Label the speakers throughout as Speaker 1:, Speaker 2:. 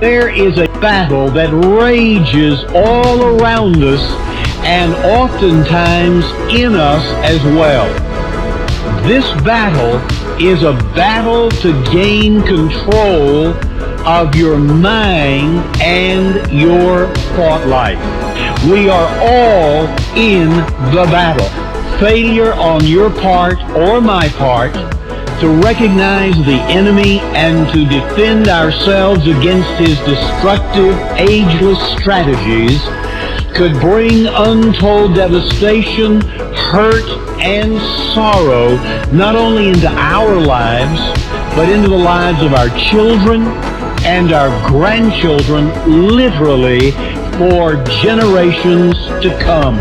Speaker 1: There is a battle that rages all around us and oftentimes in us as well. This battle is a battle to gain control of your mind and your thought life. We are all in the battle. Failure on your part or my part to recognize the enemy and to defend ourselves against his destructive, ageless strategies could bring untold devastation, hurt, and sorrow not only into our lives, but into the lives of our children and our grandchildren, literally for generations to come.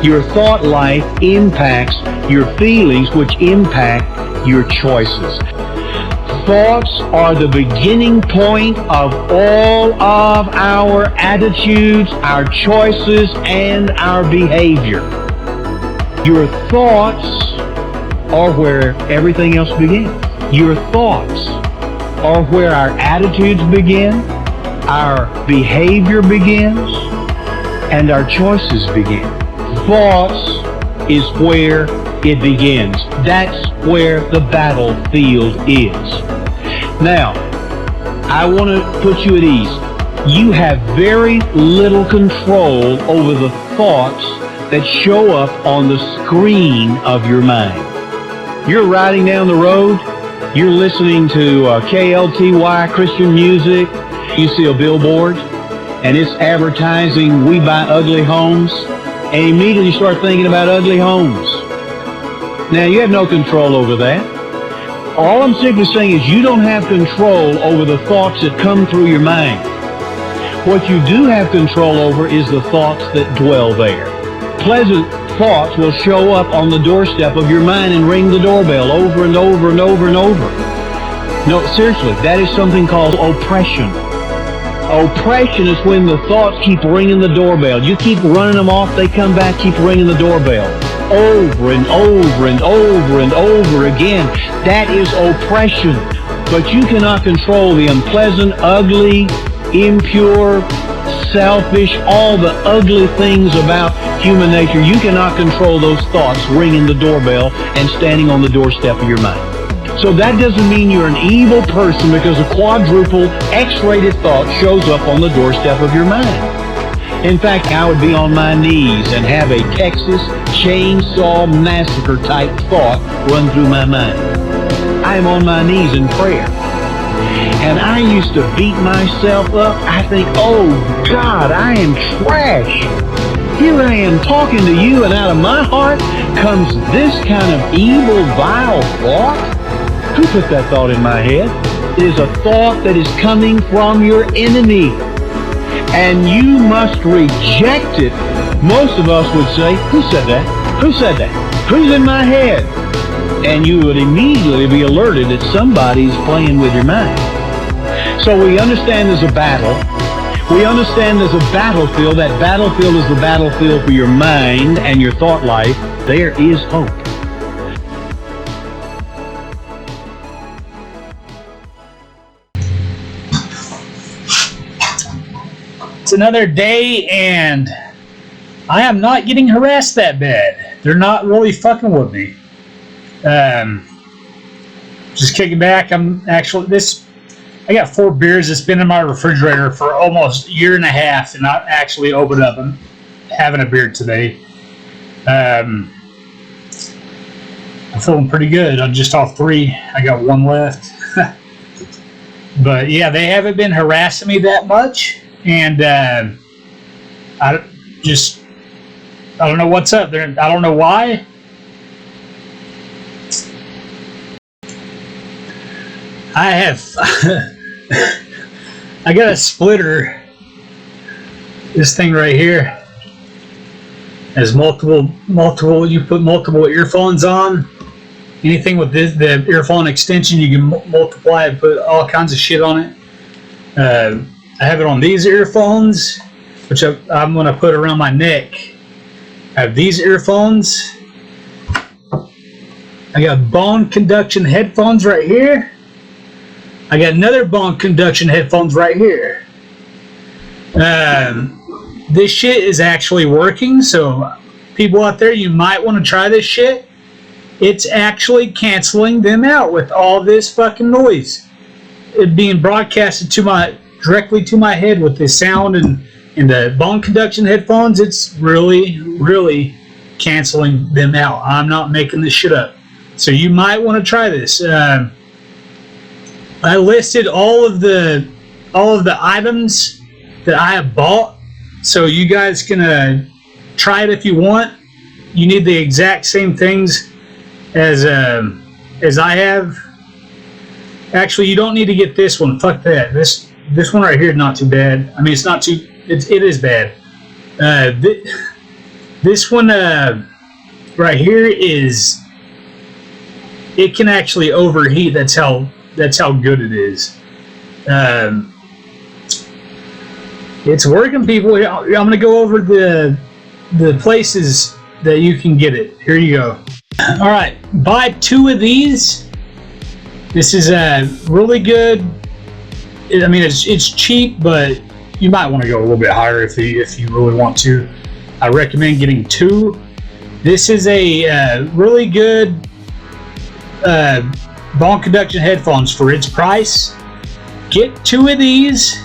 Speaker 1: Your thought life impacts your feelings, which impact your choices. Thoughts are the beginning point of all of our attitudes, our choices, and our behavior. Your thoughts are where everything else begins. Your thoughts are where our attitudes begin, our behavior begins, and our choices begin. Thoughts is where it begins. That's where the battlefield is. Now, I want to put you at ease. You have very little control over the thoughts that show up on the screen of your mind. You're riding down the road, you're listening to KLTY Christian music, you see a billboard, and it's advertising We Buy Ugly Homes, and immediately you start thinking about ugly homes. Now, you have no control over that. All I'm simply saying is you don't have control over the thoughts that come through your mind. What you do have control over is the thoughts that dwell there. Pleasant thoughts will show up on the doorstep of your mind and ring the doorbell over and over and over and over. No, seriously, that is something called oppression. Oppression is when the thoughts keep ringing the doorbell. You keep running them off, they come back, keep ringing the doorbell. Over and over and over and over again. That is oppression. But you cannot control the unpleasant, ugly, impure, selfish, all the ugly things about human nature. You cannot control those thoughts ringing the doorbell and standing on the doorstep of your mind. So that doesn't mean you're an evil person because a quadruple X-rated thought shows up on the doorstep of your mind. In fact, I would be on my knees and have a Texas Chainsaw Massacre type thought run through my mind. I am on my knees in prayer. And I used to beat myself up. I think, oh God, I am trash. Here I am talking to you, and out of my heart comes this kind of evil, vile thought. Who put that thought in my head? It is a thought that is coming from your enemy. And you must reject it. Most of us would say, who said that? Who said that? Who's in my head? And you would immediately be alerted that somebody's playing with your mind. So we understand there's a battle. We understand there's a battlefield. That battlefield is the battlefield for your mind and your thought life. There is hope.
Speaker 2: It's another day, and I am not getting harassed that bad. They're not really fucking with me. Just kicking back. I got 4 beers that's been in my refrigerator for almost a year and a half, and I actually opened up and having a beer today. I'm feeling pretty good. I'm just off 3. I got 1 left. But yeah, they haven't been harassing me that much. And I don't know what's up there. I don't know why. I have I got a splitter. This thing right here has multiple. You put multiple earphones on. Anything with the earphone extension, you can multiply and put all kinds of shit on it. I have it on these earphones, which I'm going to put around my neck. I have these earphones. I got bone conduction headphones right here. I got another bone conduction headphones right here. This shit is actually working, so people out there, you might want to try this shit. It's actually canceling them out with all this fucking noise. It being broadcasted directly to my head with the sound and the bone conduction headphones. It's really, really canceling them out. I'm not making this shit up. So you might want to try this. I listed all of the items that I have bought, so you guys can try it if you want. You need the exact same things as I have. Actually, you don't need to get this one. Fuck that. This one right here is not too bad. I mean, it's not too. It is bad. This one right here is. It can actually overheat. That's how good it is. It's working, people. I'm gonna go over the places that you can get it. Here you go. All right, buy 2 of these. This is really good. I mean, it's cheap, but you might want to go a little bit higher if you really want to. I recommend getting 2. This is a really good bone conduction headphones for its price. Get 2 of these,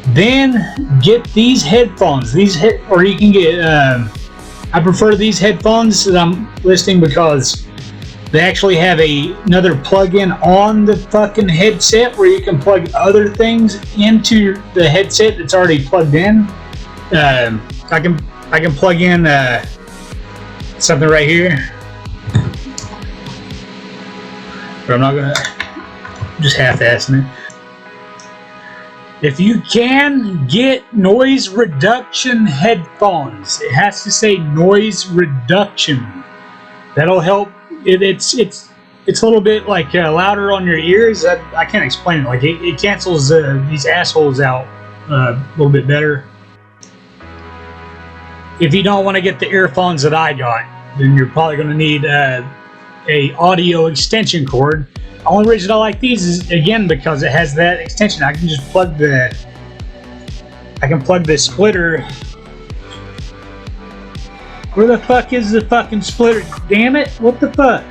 Speaker 2: then get these headphones. Or you can get. I prefer these headphones that I'm listing because they actually have another plug-in on the fucking headset where you can plug other things into the headset that's already plugged in. I can plug in something right here. But I'm not gonna, just half-assing it. If you can, get noise reduction headphones. It has to say noise reduction. That'll help. It's a little bit like louder on your ears. I can't explain it. Like it cancels these assholes out a little bit better. If you don't want to get the earphones that I got, then you're probably going to need a audio extension cord. The only reason I like these is, again, because it has that extension. I can just plug the splitter. Where the fuck is the fucking splitter? Damn it, what the fuck?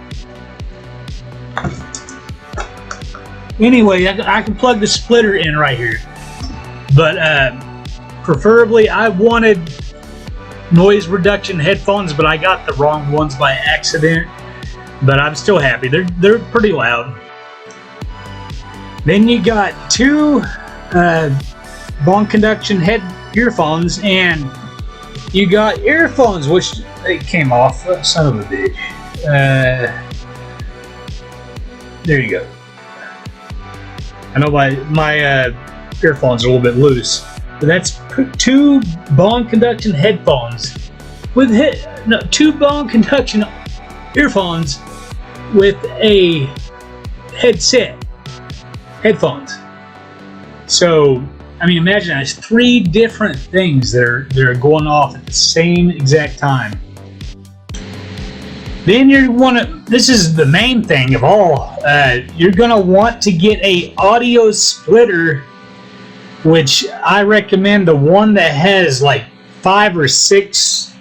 Speaker 2: Anyway, I can plug the splitter in right here. But preferably I wanted noise reduction headphones, but I got the wrong ones by accident. But I'm still happy. They're pretty loud. Then you got 2 bone conduction earphones, and you got earphones, which they came off. Son of a bitch. There you go. I know my earphones are a little bit loose, but that's 2 bone conduction headphones with 2 bone conduction earphones with a headphones. So, I mean, imagine that's 3 different things that are going off at the same exact time. Then this is the main thing of all, you're gonna want to get a audio splitter, which I recommend the one that has like 5 or 6,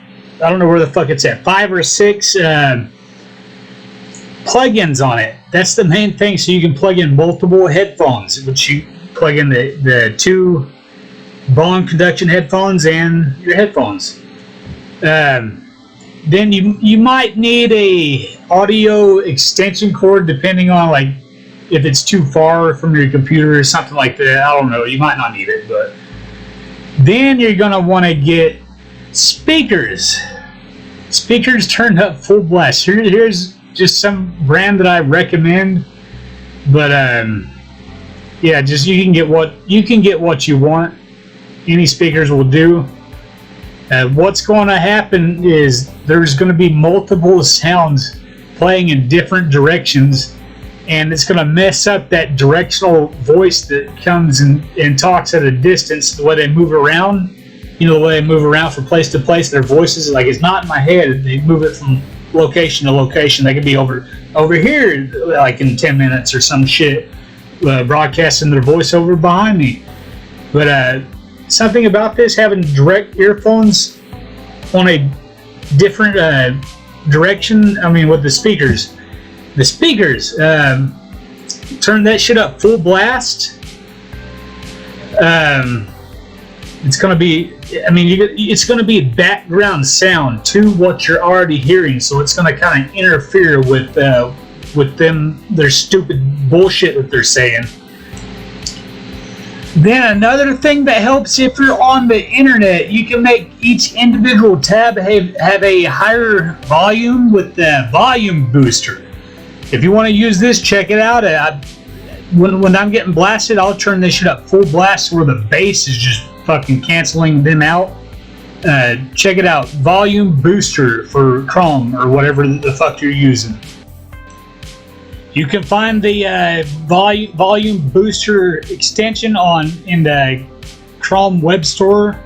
Speaker 2: I don't know where the fuck it's at, 5 or 6 plugins on it. That's the main thing, so you can plug in multiple headphones, which you plug in the 2 bone conduction headphones and your headphones. Then you might need a audio extension cord, depending on like if it's too far from your computer or something like that. I don't know, you might not need it. But then you're gonna want to get speakers turned up full blast. Here's just some brand that I recommend, but yeah, just you can get what you want. Any speakers will do. What's going to happen is there's going to be multiple sounds playing in different directions, and it's going to mess up that directional voice that comes and talks at a distance. The way they move around, the way they move around from place to place, their voices, like, it's not in my head. They move it from location to location. They could be over here like in 10 minutes or some shit. broadcasting their voiceover behind me. But something about this, having direct earphones on a different direction, I mean with the speakers. The speakers, turn that shit up full blast. It's going to be, I mean, it's going to be background sound to what you're already hearing, so it's going to kind of interfere with them, their stupid bullshit that they're saying. Then another thing that helps, if you're on the internet, you can make each individual tab have a higher volume with the volume booster. If you want to use this, check it out. When I'm getting blasted, I'll turn this shit up full blast where the bass is just fucking canceling them out. Check it out. Volume booster for Chrome or whatever the fuck you're using. You can find the volume booster extension in the Chrome Web Store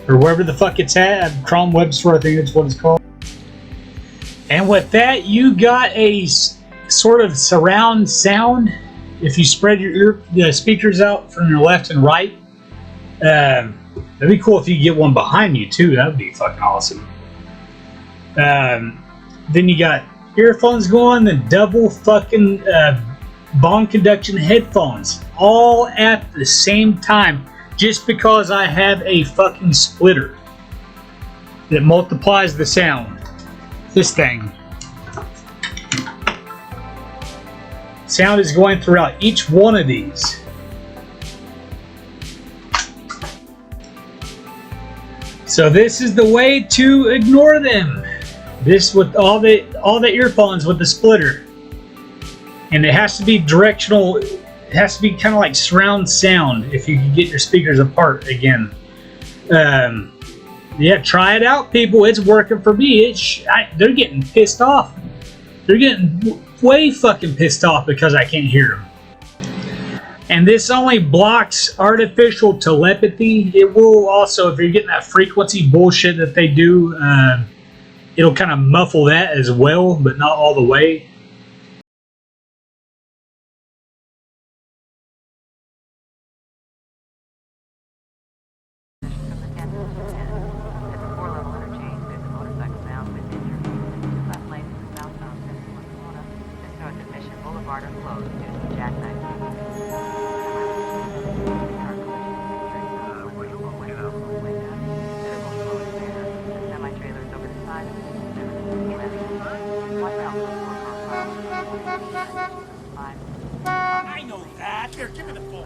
Speaker 2: or wherever the fuck it's at. Chrome Web Store, I think that's what it's called. And with that, you got a sort of surround sound. If you spread the speakers out from your left and right, that'd be cool if you get one behind you too. That'd be fucking awesome. Then you got earphones going, the double fucking bong conduction headphones, all at the same time, just because I have a fucking splitter that multiplies the sound. This thing. Sound is going throughout each one of these. So this is the way to ignore them. This with all the earphones with the splitter. And it has to be directional. It has to be kind of like surround sound if you can get your speakers apart again. Yeah, try it out, people. It's working for me. They're getting pissed off. They're getting way fucking pissed off because I can't hear them. And this only blocks artificial telepathy. It will also, if you're getting that frequency bullshit that they do, it'll kind of muffle that as well, but not all the way.
Speaker 3: I know that. Here, give me the phone.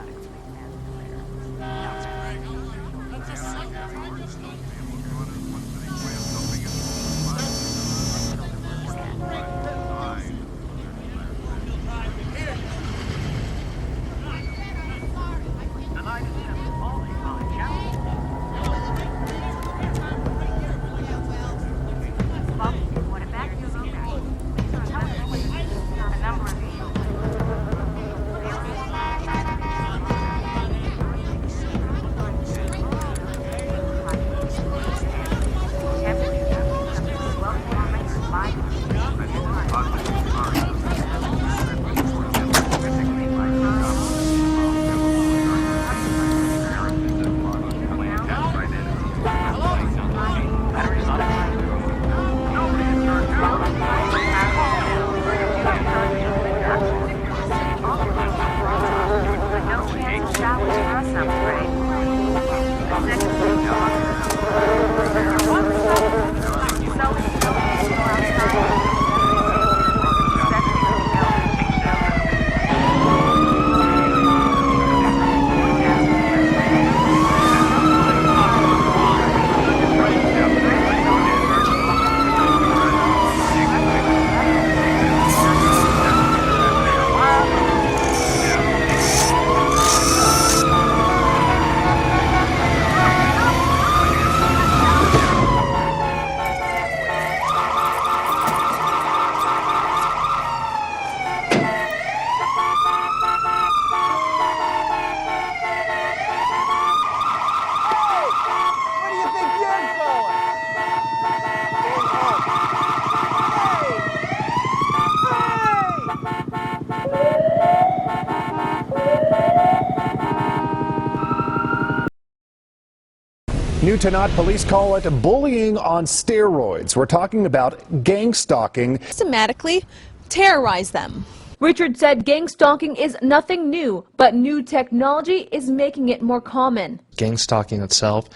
Speaker 4: New to not, police call it bullying on steroids. We're talking about gangstalking.
Speaker 5: Systematically terrorize them.
Speaker 6: Richard said gangstalking is nothing new, but new technology is making it more common.
Speaker 7: Gangstalking itself,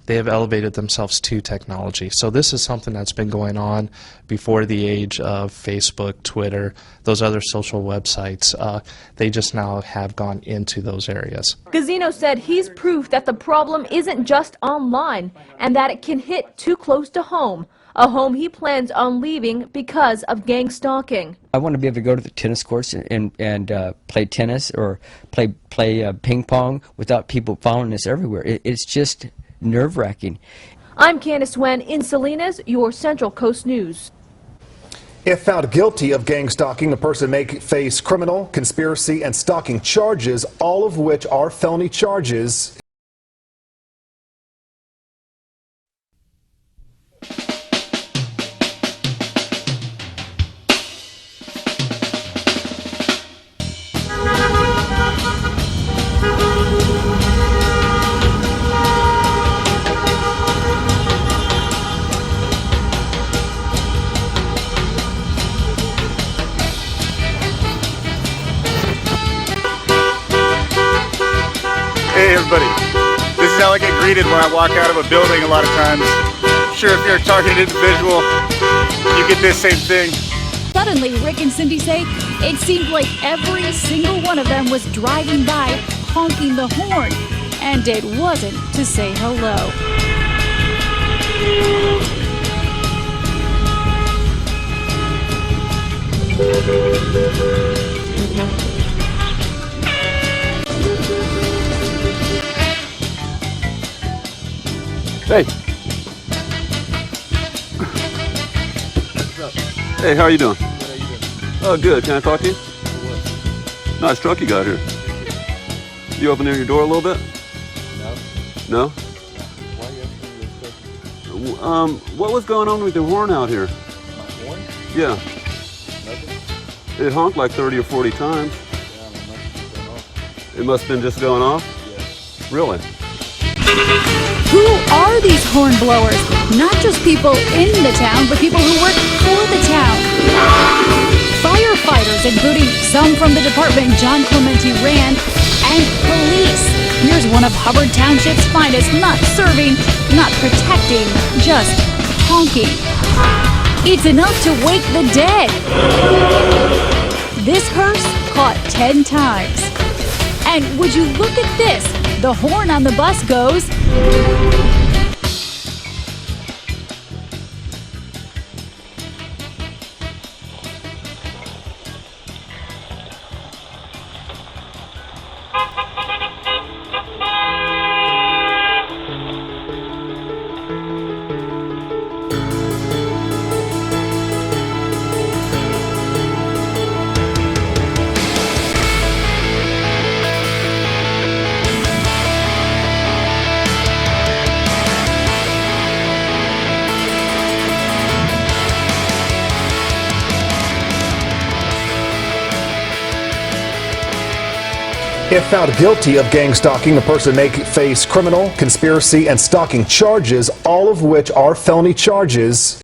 Speaker 7: they have elevated themselves to technology. So this is something that's been going on before the age of Facebook, Twitter, those other social websites. They just now have gone into those areas.
Speaker 6: Gazzino said he's proof that the problem isn't just online and that it can hit too close to home, a home he plans on leaving because of gangstalking.
Speaker 8: I want to be able to go to the tennis courts and play tennis or play ping pong without people following us everywhere. It's just nerve-wracking.
Speaker 6: I'm Candace Wen in Salinas, your Central Coast News.
Speaker 4: If found guilty of gangstalking, the person may face criminal, conspiracy, and stalking charges, all of which are felony charges.
Speaker 9: Hey everybody, this is how I get greeted when I walk out of a building a lot of times. Sure, if you're a targeted individual, you get this same thing.
Speaker 10: Suddenly, Rick and Cindy say it seemed like every single one of them was driving by honking the horn, and it wasn't to say hello.
Speaker 9: Hey. Hey, how are you doing? Good, how you doing? Oh, good. Can I talk to you? Nice truck you got here. You opening your door a little bit? No. No?
Speaker 11: Why are you asking me this question?
Speaker 9: What was going on with your horn out here?
Speaker 11: My horn?
Speaker 9: Yeah.
Speaker 11: Nothing?
Speaker 9: It honked like 30 or 40 times.
Speaker 11: Yeah, it must have been just going off.
Speaker 9: It must have been just going off?
Speaker 11: Yeah.
Speaker 9: Really?
Speaker 10: Who are these horn blowers? Not just people in the town, but people who work for the town. Firefighters, including some from the department John Clementi ran, and police. Here's one of Hubbard Township's finest, not serving, not protecting, just honking. It's enough to wake the dead. This hearse caught 10 times. And would you look at this? The horn on the bus goes...
Speaker 4: If found guilty of gangstalking, the person may face criminal, conspiracy, and stalking charges, all of which are felony charges.